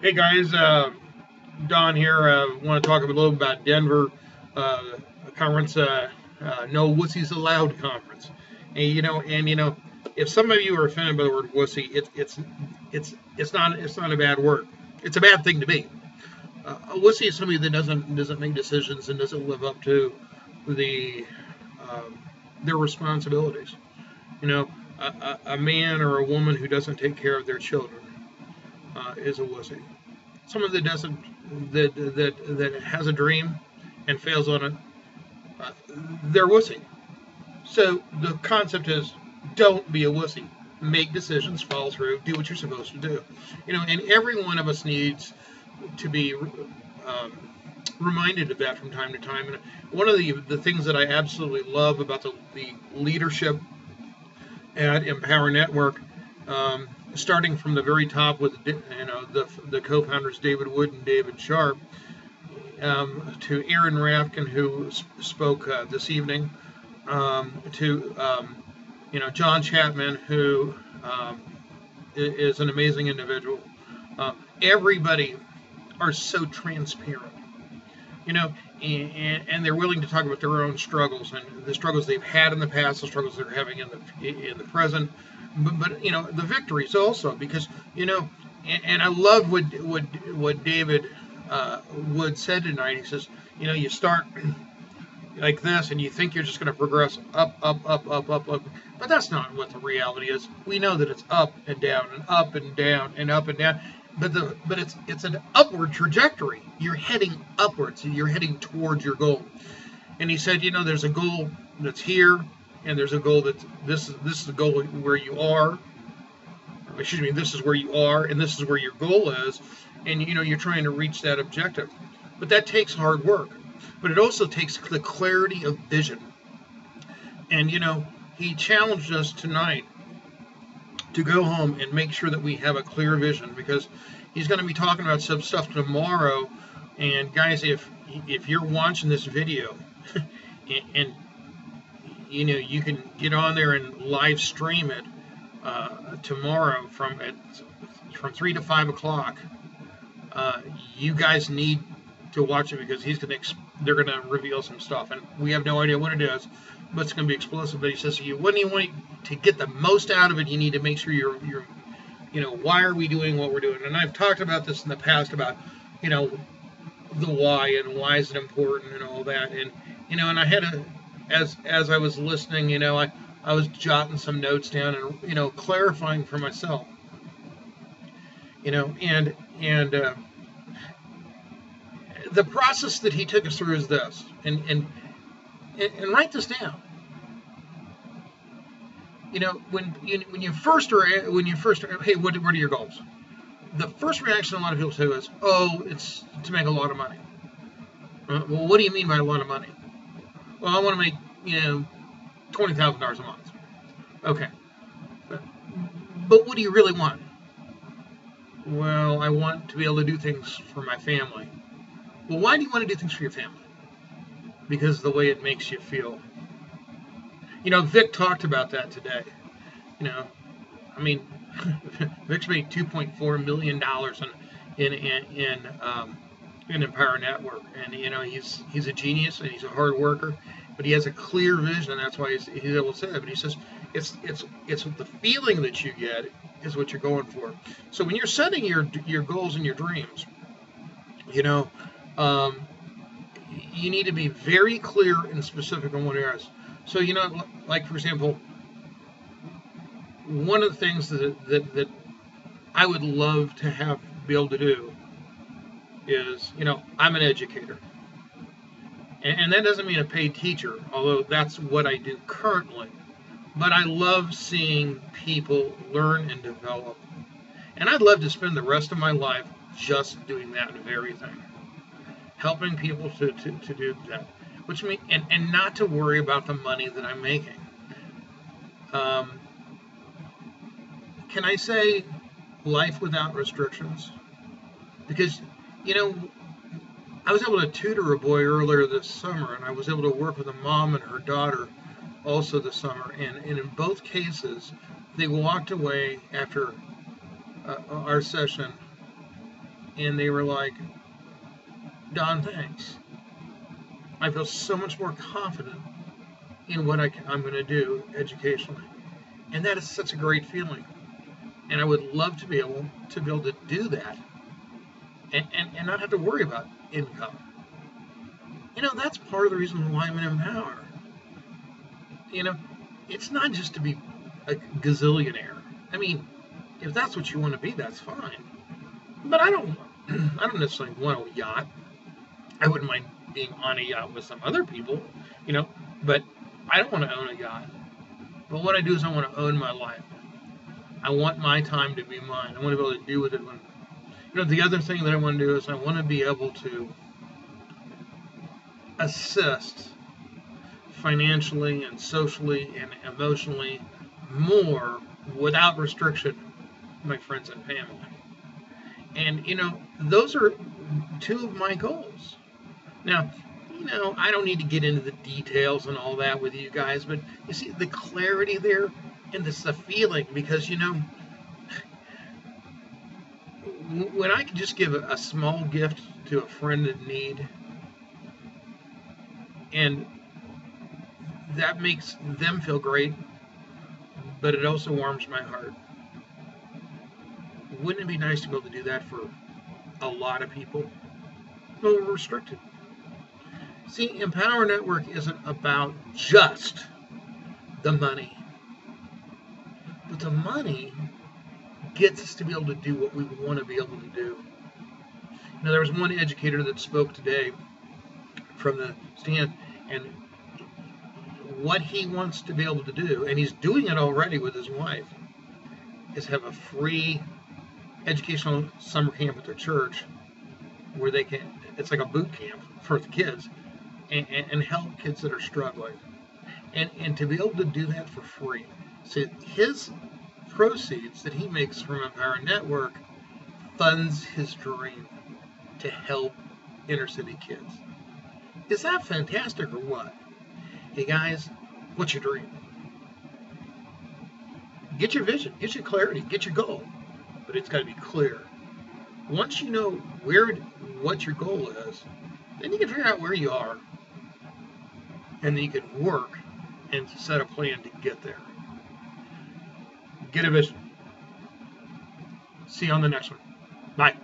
Hey guys, Don here. Want to talk a little about Denver uh, conference, No Wussies Allowed conference. And if some of you are offended by the word wussy, it's not a bad word. It's a bad thing to be. A wussy is somebody that doesn't make decisions and doesn't live up to the um, their responsibilities. You know, a man or a woman who doesn't take care of their children is a wussy. Someone that doesn't that has a dream and fails on it, uh, they're wussy. So the concept is, don't be a wussy. Make decisions, follow through, do what you're supposed to do. And every one of us needs to be reminded of that from time to time. And one of the things that I absolutely love about the leadership at Empower Network, starting from the very top with the co-founders David Wood and David Sharp, to Aaron Rafkin, who spoke this evening, to John Chapman, who um, is an amazing individual. Everybody are so transparent, you know, and they're willing to talk about their own struggles and the struggles they've had in the past, the struggles they're having in the present, but the victories also, because and I love what David Wood said tonight. He says, you start like this and you think you're just going to progress up, up, up, up, up, up. But that's not what the reality is. We know that it's up and down and up and down and up and down. But it's an upward trajectory. You're heading upwards. You're heading towards your goal. And he said, there's a goal that's here, and there's a goal that this is the goal where you are. Excuse me, this is where you are, and this is where your goal is, and you're trying to reach that objective. But that takes hard work. But it also takes the clarity of vision. And he challenged us tonight to go home and make sure that we have a clear vision, because he's going to be talking about some stuff tomorrow. And guys, if you're watching this video and you can get on there and live stream it tomorrow from 3 to 5 o'clock. You guys need to watch it, because they're gonna reveal some stuff, and we have no idea what it is, but it's gonna be explosive. But he says, when you want to get the most out of it, you need to make sure you're why are we doing what we're doing? And I've talked about this in the past about the why and why is it important and all that, and I had as I was listening, I was jotting some notes down and clarifying for myself, and the process that he took us through is this, and write this down. When you first are, hey, what are your goals? The first reaction a lot of people say is, oh, it's to make a lot of money. Well, what do you mean by a lot of money? Well, I want to make $20,000 a month. Okay, but what do you really want? Well, I want to be able to do things for my family. Well, why do you want to do things for your family? Because of the way it makes you feel. Vic talked about that today. I mean, Vic's made $2.4 million in Empower Network, and he's a genius and he's a hard worker, but he has a clear vision, and that's why he's able to say that. But he says it's the feeling that you get is what you're going for. So when you're setting your goals and your dreams, um, you need to be very clear and specific on what areas. So like for example, one of the things that I would love to be able to do is, I'm an educator. And that doesn't mean a paid teacher, although that's what I do currently. But I love seeing people learn and develop. And I'd love to spend the rest of my life just doing that very thing. Helping people to do that. Which means, and not to worry about the money that I'm making. Can I say life without restrictions? Because, I was able to tutor a boy earlier this summer, and I was able to work with a mom and her daughter also this summer. And in both cases, they walked away after our session and they were like, Don, thanks. I feel so much more confident in what I'm going to do educationally. And that is such a great feeling. And I would love to be able to do that and not have to worry about income. That's part of the reason why I'm in Empower. It's not just to be a gazillionaire. I mean, if that's what you want to be, that's fine. But I don't necessarily want a yacht. I wouldn't mind being on a yacht with some other people, but I don't want to own a yacht. But what I do is I want to own my life. I want my time to be mine. I want to be able to do with it when, the other thing that I want to do is I want to be able to assist financially and socially and emotionally more without restriction my friends and family. And, those are two of my goals. Now, I don't need to get into the details and all that with you guys, but you see the clarity there and the feeling, because, when I can just give a small gift to a friend in need, and that makes them feel great, but it also warms my heart. Wouldn't it be nice to be able to do that for a lot of people? Well, we're restricted. See, Empower Network isn't about just the money. But the money gets us to be able to do what we want to be able to do. There was one educator that spoke today from the stand, and what he wants to be able to do, and he's doing it already with his wife, is have a free educational summer camp at their church where they can, it's like a boot camp for the kids, and help kids that are struggling. And to be able to do that for free. So his proceeds that he makes from Empower Network funds his dream to help inner city kids. Is that fantastic or what? Hey guys, what's your dream? Get your vision, get your clarity, get your goal. But it's got to be clear. Once you know what your goal is, then you can figure out where you are. And then you can work and set a plan to get there. Get a vision. See you on the next one. Bye.